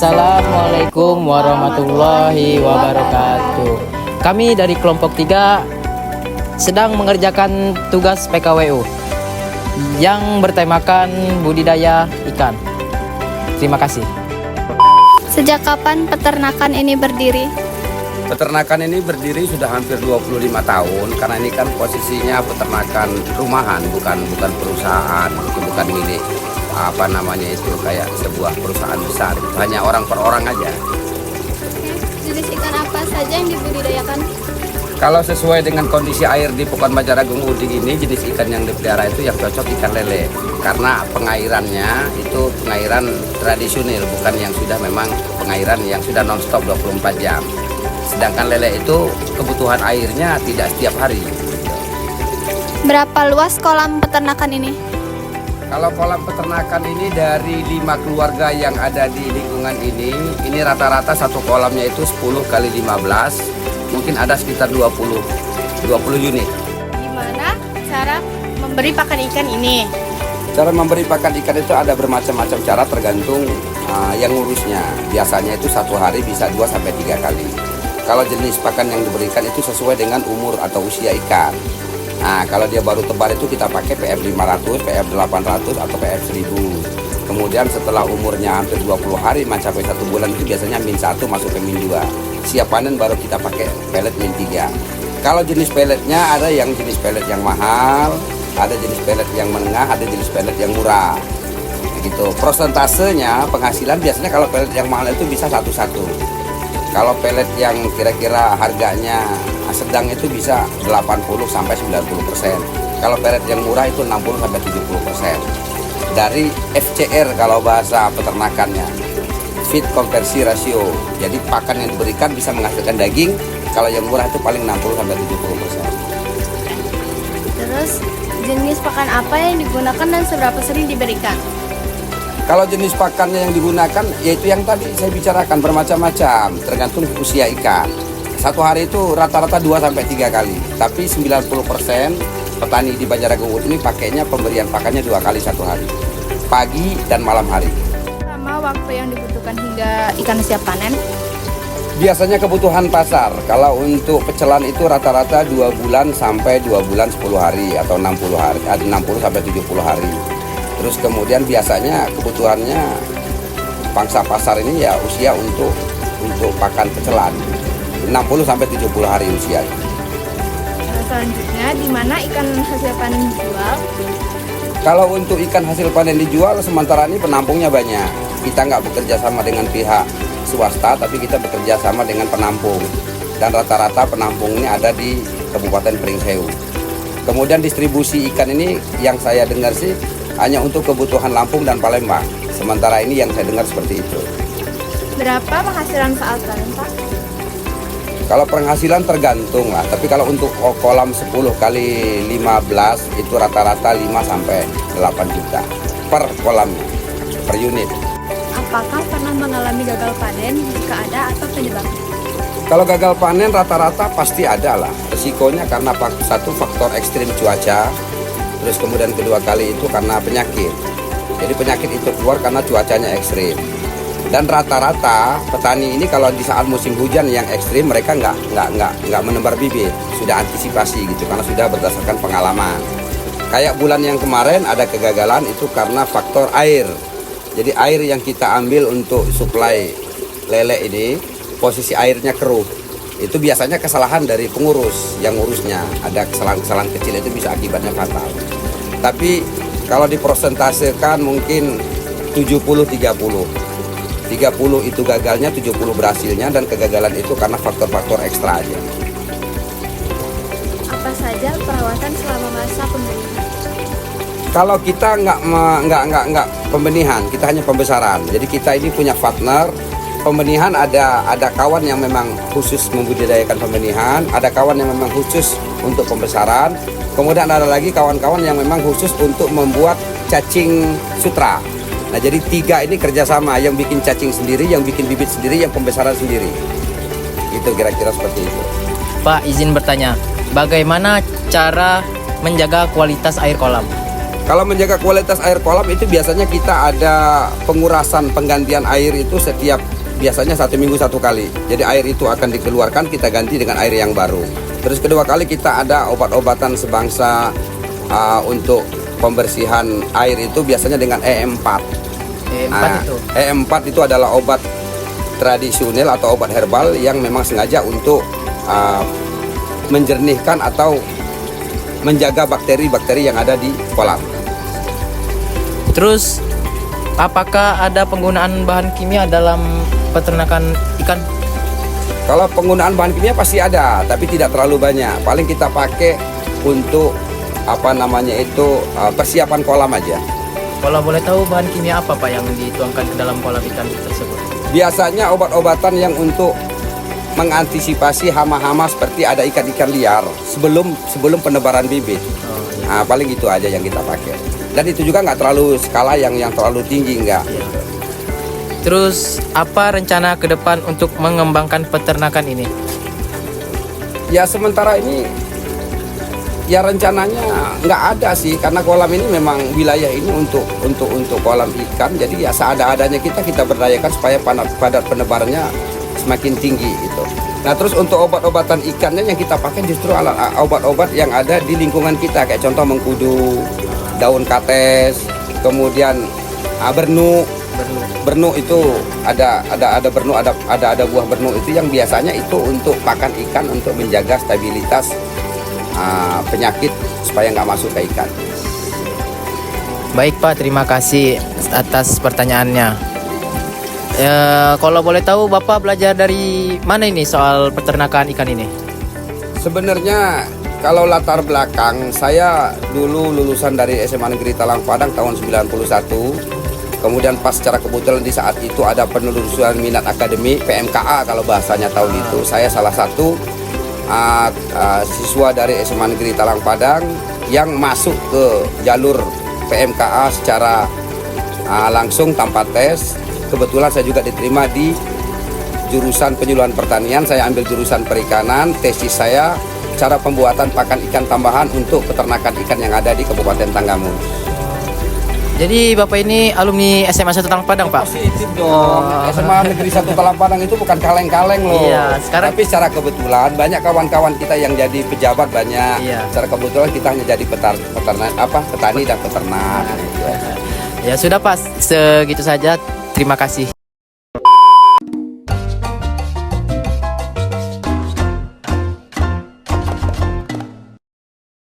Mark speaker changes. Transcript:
Speaker 1: Assalamualaikum warahmatullahi wabarakatuh. Kami dari kelompok 3 sedang mengerjakan tugas PKWU yang bertemakan budidaya ikan. Terima kasih.
Speaker 2: Sejak kapan peternakan ini berdiri?
Speaker 3: Peternakan ini berdiri sudah hampir 25 tahun karena ini kan posisinya peternakan rumahan, bukan perusahaan, bukan milik kayak sebuah perusahaan besar. Hanya orang per orang aja.
Speaker 2: Jenis ikan apa saja yang dibudidayakan?
Speaker 3: Kalau sesuai dengan kondisi air di Pukat Majaragung Uding ini, jenis ikan yang dipelihara itu yang cocok ikan lele. Karena pengairannya itu pengairan tradisional, bukan yang sudah memang pengairan yang sudah non-stop 24 jam. Sedangkan lele itu kebutuhan airnya tidak setiap hari.
Speaker 2: Berapa luas kolam peternakan ini?
Speaker 3: Kalau kolam peternakan ini dari 5 keluarga yang ada di lingkungan ini rata-rata satu kolamnya itu 10 kali 15, mungkin ada sekitar 20 unit.
Speaker 2: Gimana cara memberi pakan ikan ini?
Speaker 3: Cara memberi pakan ikan itu ada bermacam-macam cara tergantung yang ngurusnya. Biasanya itu satu hari bisa 2-3 kali. Kalau jenis pakan yang diberikan itu sesuai dengan umur atau usia ikan. Nah, kalau dia baru tebar itu kita pakai PF 500, PF 800 atau PF 1000. Kemudian setelah umurnya hampir 20 hari mencapai 1 bulan itu biasanya min 1 masuk ke min 2. Siap panen baru kita pakai pelet min 3. Kalau jenis peletnya ada yang jenis pelet yang mahal, ada jenis pelet yang menengah, ada jenis pelet yang murah. Begitu. Prosentasenya penghasilan biasanya kalau pelet yang mahal itu bisa 1-1. Kalau pelet yang kira-kira harganya sedang itu bisa 80-90%. Kalau pelet yang murah itu 60-70%. Dari FCR kalau bahasa peternakannya, feed conversion ratio. Jadi pakan yang diberikan bisa menghasilkan daging. Kalau yang murah itu paling 60-70%.
Speaker 2: Terus jenis pakan apa yang digunakan dan seberapa sering diberikan?
Speaker 3: Kalau jenis pakannya yang digunakan yaitu yang tadi saya bicarakan bermacam-macam, tergantung usia ikan. Satu hari itu rata-rata 2-3 kali. Tapi 90% petani di Banjarragung ini pakainya pemberian pakannya 2 kali satu hari. Pagi dan malam hari.
Speaker 2: Lama waktu yang dibutuhkan hingga ikan siap panen?
Speaker 3: Biasanya kebutuhan pasar. Kalau untuk pecelan itu rata-rata 2 bulan sampai 2 bulan 10 hari atau 60 hari, 60 sampai 70 hari. Terus kemudian biasanya kebutuhannya pangsa pasar ini ya usia untuk pakan pecelan 60 sampai 70 hari usia.
Speaker 2: Selanjutnya di mana ikan hasil panen dijual?
Speaker 3: Kalau untuk ikan hasil panen dijual sementara ini penampungnya banyak. Kita nggak bekerja sama dengan pihak swasta, tapi kita bekerja sama dengan penampung. Dan rata-rata penampung ini ada di Kabupaten Pringsewu. Kemudian distribusi ikan ini yang saya dengar sih hanya untuk kebutuhan Lampung dan Palembang. Sementara ini yang saya dengar seperti itu.
Speaker 2: Berapa penghasilan saat panen, Pak?
Speaker 3: Kalau penghasilan tergantung lah, tapi kalau untuk kolam 10 kali 15 itu rata-rata 5 sampai 8 juta per kolamnya, per unit.
Speaker 2: Apakah pernah mengalami gagal panen? Jika ada, atau penyebabnya?
Speaker 3: Kalau gagal panen rata-rata pasti ada lah. Resikonya karena satu faktor ekstrim cuaca, terus kemudian kedua kali itu karena penyakit. Jadi penyakit itu keluar karena cuacanya ekstrim. Dan rata-rata petani ini kalau di saat musim hujan yang ekstrim mereka nggak menebar bibit, sudah antisipasi gitu karena sudah berdasarkan pengalaman. Kayak bulan yang kemarin ada kegagalan itu karena faktor air. Jadi air yang kita ambil untuk suplai lele ini posisi airnya keruh. Itu biasanya kesalahan dari pengurus yang ngurusnya. Ada kesalahan-kesalahan kecil itu bisa akibatnya fatal. Tapi kalau dipersentasekan mungkin 70-30. 30 itu gagalnya, 70 berhasilnya, dan kegagalan itu karena faktor-faktor ekstra aja.
Speaker 2: Apa saja perawatan selama masa pembenihan?
Speaker 3: Kalau kita nggak pembenihan, kita hanya pembesaran. Jadi kita ini punya partner. Pembenihan ada kawan yang memang khusus membudidayakan pembenihan, ada kawan yang memang khusus untuk pembesaran. Kemudian ada lagi kawan-kawan yang memang khusus untuk membuat cacing sutra. Nah jadi 3 ini kerjasama, yang bikin cacing sendiri, yang bikin bibit sendiri, yang pembesaran sendiri. Itu kira-kira seperti itu.
Speaker 1: Pak, izin bertanya, bagaimana cara menjaga kualitas air kolam?
Speaker 3: Kalau menjaga kualitas air kolam itu biasanya kita ada pengurasan penggantian air itu setiap biasanya 1 minggu 1 kali. Jadi air itu akan dikeluarkan, kita ganti dengan air yang baru. Terus kedua kali kita ada obat-obatan sebangsa untuk pembersihan air itu biasanya dengan E4. E4 itu adalah obat tradisional atau obat herbal yang memang sengaja untuk menjernihkan atau menjaga bakteri-bakteri yang ada di kolam.
Speaker 1: Terus apakah ada penggunaan bahan kimia dalam peternakan ikan?
Speaker 3: Kalau penggunaan bahan kimia pasti ada, tapi tidak terlalu banyak. Paling kita pakai untuk persiapan kolam aja.
Speaker 1: Kalau boleh tahu bahan kimia apa Pak yang dituangkan ke dalam kolam ikan tersebut?
Speaker 3: Biasanya obat-obatan yang untuk mengantisipasi hama-hama seperti ada ikan-ikan liar sebelum penebaran bibit. Nah, paling itu aja yang kita pakai. Dan itu juga nggak terlalu skala yang terlalu tinggi, enggak.
Speaker 1: Terus apa rencana ke depan untuk mengembangkan peternakan ini?
Speaker 3: Ya sementara ini ya rencananya nggak ada sih, karena kolam ini memang wilayah ini untuk kolam ikan. Jadi ya seada-adanya kita berdayakan supaya padat penebarannya semakin tinggi gitu. Nah terus untuk obat-obatan ikannya yang kita pakai justru obat-obat yang ada di lingkungan kita, kayak contoh mengkudu, daun kates, kemudian bernu itu ada bernu, ada buah bernu itu yang biasanya itu untuk pakan ikan untuk menjaga stabilitas penyakit supaya nggak masuk ke ikan.
Speaker 1: Baik Pak, terima kasih atas pertanyaannya. Kalau boleh tahu Bapak belajar dari mana ini soal peternakan ikan ini?
Speaker 3: Sebenarnya kalau latar belakang saya dulu lulusan dari SMA Negeri Talang Padang tahun 91. Kemudian pas secara kebetulan di saat itu ada penelusuran minat akademik PMKA kalau bahasanya tahun itu. Saya salah satu siswa dari SMA Negeri Talang Padang yang masuk ke jalur PMKA secara langsung tanpa tes. Kebetulan saya juga diterima di jurusan penyuluhan pertanian. Saya ambil jurusan perikanan. Tesis saya cara pembuatan pakan ikan tambahan untuk peternakan ikan yang ada di Kabupaten Tanggamus.
Speaker 1: Jadi Bapak ini alumni SMA 1 Talang Padang Pak?
Speaker 3: Positif dong. SMA Negeri 1 Talang Padang itu bukan kaleng-kaleng loh.
Speaker 1: Iya, sekarang
Speaker 3: tapi secara kebetulan banyak kawan-kawan kita yang jadi pejabat banyak.
Speaker 1: Iya.
Speaker 3: Secara kebetulan kita hanya jadi petani dan peternak.
Speaker 1: Ya sudah Pak, segitu saja. Terima kasih.